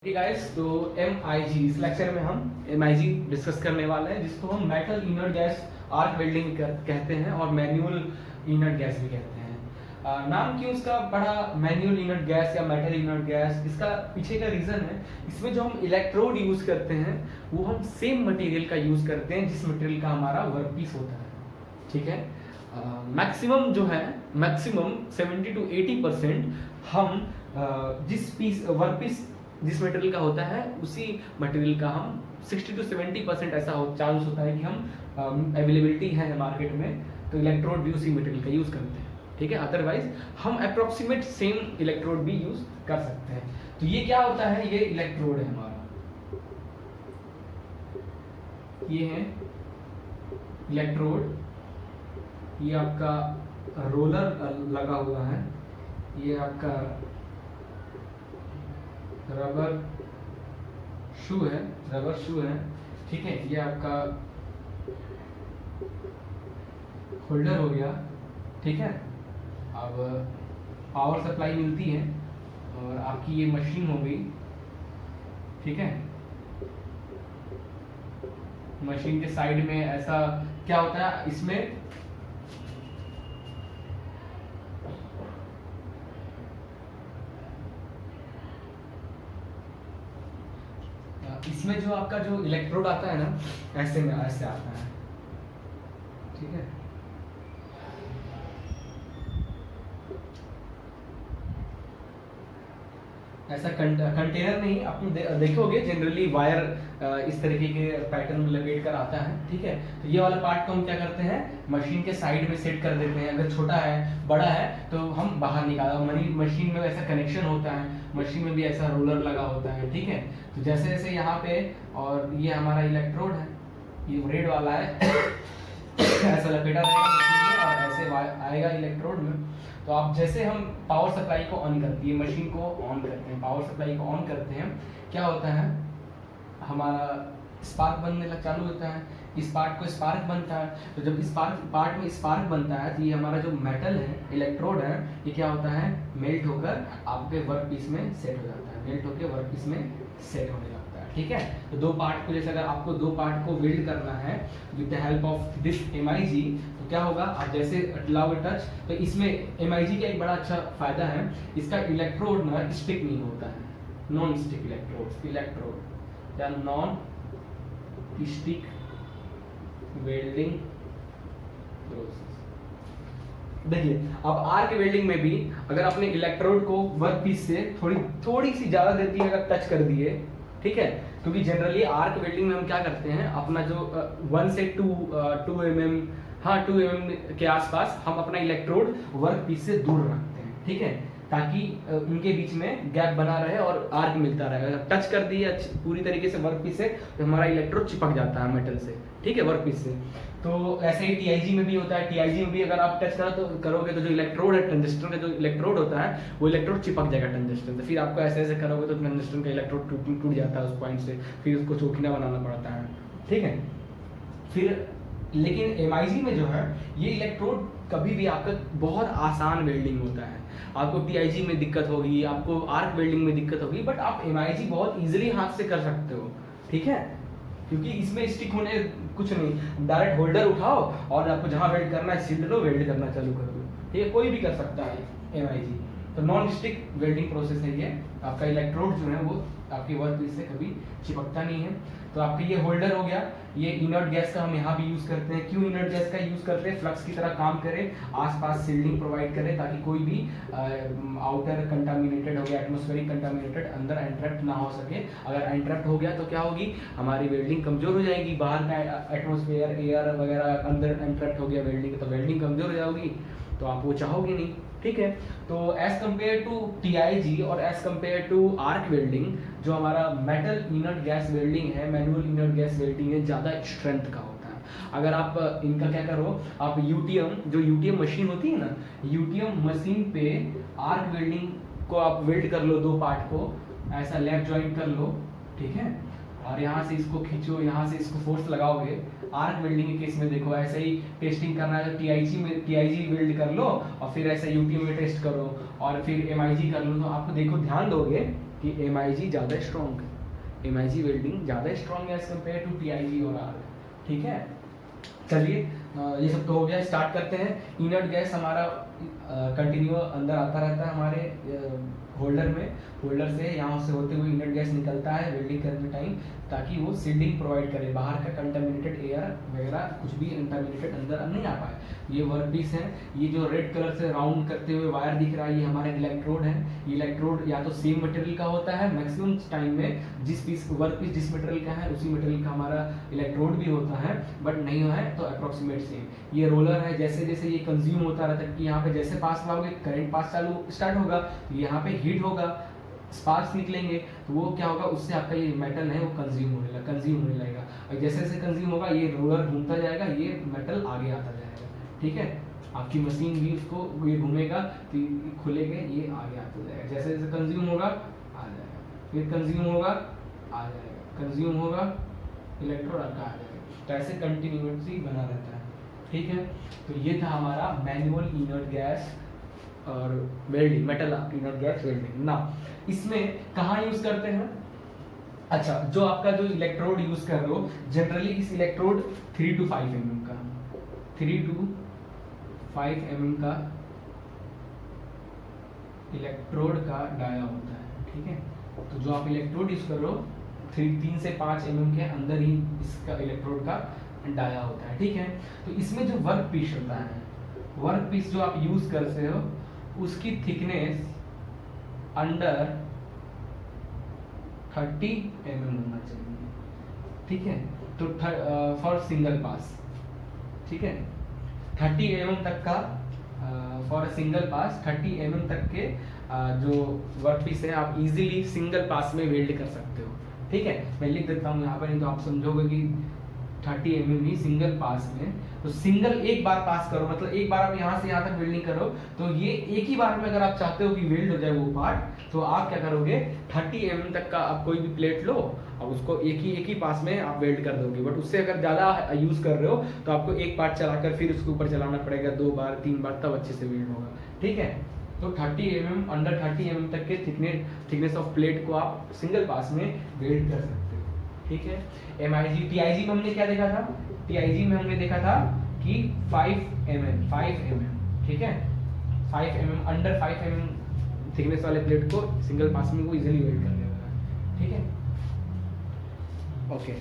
Guys, तो MIG इस lecture में हम MIG डिस्कस करने वाले हैं, जिसको हम metal inert gas arc welding कहते हैं और मैनुअल इनर्ट गैस भी कहते हैं। नाम क्यों इसका पड़ा मैनुअल इनर्ट गैस या मेटल इनर्ट गैस? इसका पीछे का रीजन है, इसमें जो हम इलेक्ट्रोड यूज करते हैं वो हम सेम मटेरियल का यूज करते हैं जिस मटेरियल का हमारा वर्कपीस होता है। ठीक है, मैक्सिमम जो है मैक्सिमम 70 to 80% हम जिस पीस वर्कपीस जिस मटेरियल का होता है उसी मटेरियल का हम 60 to 70% ऐसा चांस होता है कि हम अवेलेबिलिटी है मार्केट में तो इलेक्ट्रोड भी उसी मटेरियल का यूज करते हैं। ठीक है, अदरवाइज हम अप्रोक्सीमेट सेम इलेक्ट्रोड भी यूज कर सकते हैं। तो ये क्या होता है, ये इलेक्ट्रोड है हमारा, ये है इलेक्ट्रोड, ये आपका रोलर लगा हुआ है, ये आपका रबर शू है। ठीक है, ये आपका होल्डर हो गया। ठीक है, अब पावर सप्लाई मिलती है और आपकी ये मशीन हो गई। ठीक है, मशीन के साइड में ऐसा क्या होता है, इसमें जो आपका जो इलेक्ट्रोड आता है ना, ऐसे में ऐसे आता है। ठीक है, ऐसा कंटेनर नहीं, अपन देखोगे जनरली वायर इस तरीके के पैटर्न में लपेट कर आता है। ठीक है, तो ये वाला पार्ट को हम क्या करते हैं, मशीन के साइड में सेट कर देते हैं। अगर छोटा है बड़ा है तो हम बाहर निकाल, मशीन में ऐसा कनेक्शन होता है, मशीन में भी ऐसा रोलर लगा होता है। ठीक है, तो जैसे जैसे यहाँ पे, और ये हमारा इलेक्ट्रोड है, ये रेड वाला है ऐसा लपेटा रहेगा मशीन में और ऐसे आएगा इलेक्ट्रोड में। तो आप जैसे हम पावर सप्लाई को ऑन करती है, मशीन को ऑन करते हैं, पावर सप्लाई को ऑन करते हैं, क्या होता है, हमारा स्पार्क बनने लग चालू होता है। इस पार्ट को स्पार्क बनता है, तो जब इस पार्ट में स्पार्क बनता है तो ये हमारा जो मेटल है, इलेक्ट्रोड है, ये क्या होता है, मेल्ट होकर आपके वर्क पीस में सेट हो जाता है, मेल्ट होकर वर्क पीस में सेट होने लगता है। ठीक है, तो दो पार्ट को, जैसे अगर आपको दो पार्ट को वेल्ड करना है with the help of this MIG, तो क्या होगा, आप जैसे लाओगे टच, तो इसमें MIG का एक बड़ा अच्छा फायदा है, इसका इलेक्ट्रोड ना स्टिक नहीं होता है, नॉन स्टिक इलेक्ट्रोड या नॉन स्टिक वेल्डिंग प्रोसेस। देखिए, अब आर्क वेल्डिंग में भी अगर आपने इलेक्ट्रोड को वर्क पीस से थोड़ी सी ज्यादा देती है अगर टच कर दिए, ठीक है, क्योंकि जनरली आर्क वेल्डिंग में हम क्या करते हैं, अपना जो 1 से 2 mm, हाँ 2 mm के आसपास हम अपना इलेक्ट्रोड वर्क पीस से दूर रखते हैं। ठीक है, ताकि उनके बीच में गैप बना रहे और आर्क मिलता रहे। अगर टच कर दिए पूरी तरीके से वर्क पीस से तो हमारा इलेक्ट्रोड चिपक जाता है मेटल से। ठीक है, वर्क पीस से। तो ऐसे ही TIG में भी होता है, TIG में भी अगर आप टच करोगे तो जो इलेक्ट्रोड है, टंगस्टन का जो इलेक्ट्रोड होता है वो इलेक्ट्रोड चिपक जाएगा टंगस्टन से, फिर आपको ऐसे ऐसे करोगे तो टंगस्टन का इलेक्ट्रोड टूट जाता है उस पॉइंट से, फिर उसको चौकीना बनाना पड़ता है। ठीक है, फिर लेकिन MIG में जो है ये इलेक्ट्रोड कभी भी आपका बहुत आसान वेल्डिंग होता है। आपको TIG में दिक्कत होगी, आपको आर्क वेल्डिंग में दिक्कत होगी, बट आप MIG बहुत इजीली हाथ से कर सकते हो। ठीक है, क्योंकि इसमें स्टिक होने कुछ नहीं, डायरेक्ट होल्डर उठाओ और आपको जहां वेल्ड करना है सील लो, वेल्ड करना चालू कर दो। ठीक है, कोई भी कर सकता है MIG, तो नॉन स्टिक वेल्डिंग प्रोसेस है ये। आपका इलेक्ट्रोड जो है वो आपकी वर्क पीस से कभी चिपकता नहीं है। तो आपका ये होल्डर हो गया, ये इनर्ट गैस का हम यहाँ भी यूज करते हैं। क्यों इनर्ट गैस का यूज करते हैं, फ्लक्स की तरह काम करे, आसपास सील्डिंग प्रोवाइड करे, ताकि कोई भी आउटर कंटामिनेटेड हो गया, एटमॉस्फेरिक कंटामिनेटेड अंदर एंट्रैप्ट ना हो सके। अगर एंट्रैप्ट हो गया तो क्या होगी, हमारी वेल्डिंग कमजोर हो जाएगी। बाहर का एटमॉस्फेयर, एयर वगैरह अंदर एंट्रैप्ट हो गया वेल्डिंग, तो वेल्डिंग कमजोर हो जाएगी, तो आप वो चाहोगे नहीं। ठीक है, तो एज कम्पेयर टू TIG और as compare to arc welding, जो हमारा मेटल इनर्ट गैस वेल्डिंग है, मैनुअल इनर्ट गैस वेल्डिंग है, ज़्यादा स्ट्रेंथ का होता है। अगर आप इनका क्या करो, आप UTM मशीन होती है ना, UTM मशीन पे आर्क वेल्डिंग को आप वेल्ड कर लो, दो पार्ट को ऐसा लेफ्ट ज्वाइंट कर लो। ठीक है, और यहाँ से इसको खींचो, यहाँ से इसको फोर्स लगाओगे। आर्क वेल्डिंग के केस में देखो ऐसे ही टेस्टिंग करना है, तो TIG वेल्ड कर लो और फिर ऐसे UTM में टेस्ट करो और फिर MIG कर लो। तो आपको देखो ध्यान दोगे कि MIG ज़्यादा स्ट्रॉन्ग है, MIG वेल्डिंग ज़्यादा स्ट्रॉन्ग है एज कम्पेयर टू TIG और आर्क। ठीक है, चलिए ये सब तो हो गया, स्टार्ट करते हैं। इनर्ट गैस हमारा कंटिन्यू अंदर आता रहता है हमारे होल्डर में, होल्डर से यहाँ से होते हुए इनर्ट गैस निकलता है वेल्डिंग करने टाइम, ताकि वो सील्डिंग प्रोवाइड करे, बाहर का कंटामिनेटेड एयर वगैरह कुछ भी कंटामिनेटेड अंदर नहीं आ पाए। ये वर्क पीस है, ये जो रेड कलर से राउंड करते हुए वायर दिख रहा है ये हमारे इलेक्ट्रोड है। ये इलेक्ट्रोड या तो सेम मटेरियल का होता है, मैक्सिमम टाइम में जिस पीस वर्क पीस जिस मटेरियल का है उसी मटेरियल का हमारा इलेक्ट्रोड भी होता है, बट नहीं है तो अप्रोक्सीमेट सेम। ये रोलर है, जैसे जैसे ये कंज्यूम होता रहता है कि यहाँ पे जैसे पास लाओगे करंट पास चालू स्टार्ट होगा, यहाँ पे हीट होगा, स्पार्क्स निकलेंगे, तो वो क्या होगा, उससे आपका ये मेटल है वो कंज्यूम होने लगेगा। और जैसे जैसे कंज्यूम होगा ये रोलर घूमता जाएगा, ये मेटल आगे आता जाएगा। ठीक है, आपकी मशीन भी उसको ये घूमेगा तो ये खुलेगा, ये आगे आता जाएगा, जैसे जैसे कंज्यूम होगा आ जाएगा, फिर कंज्यूम होगा आ जाएगा, कंज्यूम होगा इलेक्ट्रोड आपका आ जाएगा, तो ऐसे कंटिन्यूटी बना रहता है। ठीक है, तो ये था हमारा मैनुअल इनर्ट गैस और welding, metal inert gas welding ना। इसमें कहाँ यूज करते हैं? अच्छा, जो आपका जो इलेक्ट्रोड यूज कर रहे हो, जनरली इस इलेक्ट्रोड 3 to 5 mm का 3 to 5 mm का इलेक्ट्रोड का डाया होता है। ठीक है, तो जो आप इलेक्ट्रोड यूज कर रहे हो 3 से 5 mm के अंदर ही इसका इलेक्ट्रोड का डाया होता है। ठीक है, तो इसमें जो वर्क पीस होता है, वर्क पीस जो आप यूज करते हो उसकी थिकनेस अंडर 30 mm होना चाहिए। ठीक है, तो फॉर सिंगल पास, ठीक है 30 mm तक का फॉर सिंगल पास 30 mm तक के जो वर्क पीस है आप इजीली सिंगल पास में वेल्ड कर सकते हो। ठीक है, मैं लिख देता हूँ यहाँ पर, नहीं तो आप समझोगे कि 30 mm ही सिंगल पास में, तो सिंगल एक बार पास करो, मतलब एक बार आप यहाँ से यहाँ तक वेल्डिंग करो, तो ये एक ही बार में अगर आप चाहते हो कि वेल्ड हो जाए वो पार्ट, तो आप क्या करोगे 30 mm तक का आप कोई भी प्लेट लो और उसको एक ही पास में आप वेल्ड कर दोगे। बट उससे अगर ज़्यादा यूज़ कर रहे हो तो आपको एक पार्ट चलाकर फिर उसके ऊपर चलाना पड़ेगा 2 बार 3 बार, तब अच्छे से वेल्ड होगा। ठीक है, तो 30 mm अंडर 30 mm तक के थिकनेस ऑफ प्लेट को आप सिंगल पास में वेल्ड कर सकते हो। ठीक है, MIG TIG में हमने क्या देखा था? TIG में हमने देखा था कि 5 mm, ठीक है 5 mm अंडर 5 mm थिकनेस वाले प्लेट को सिंगल पास में वो इजीली वेल्ड कर देगा। ठीक है, ओके।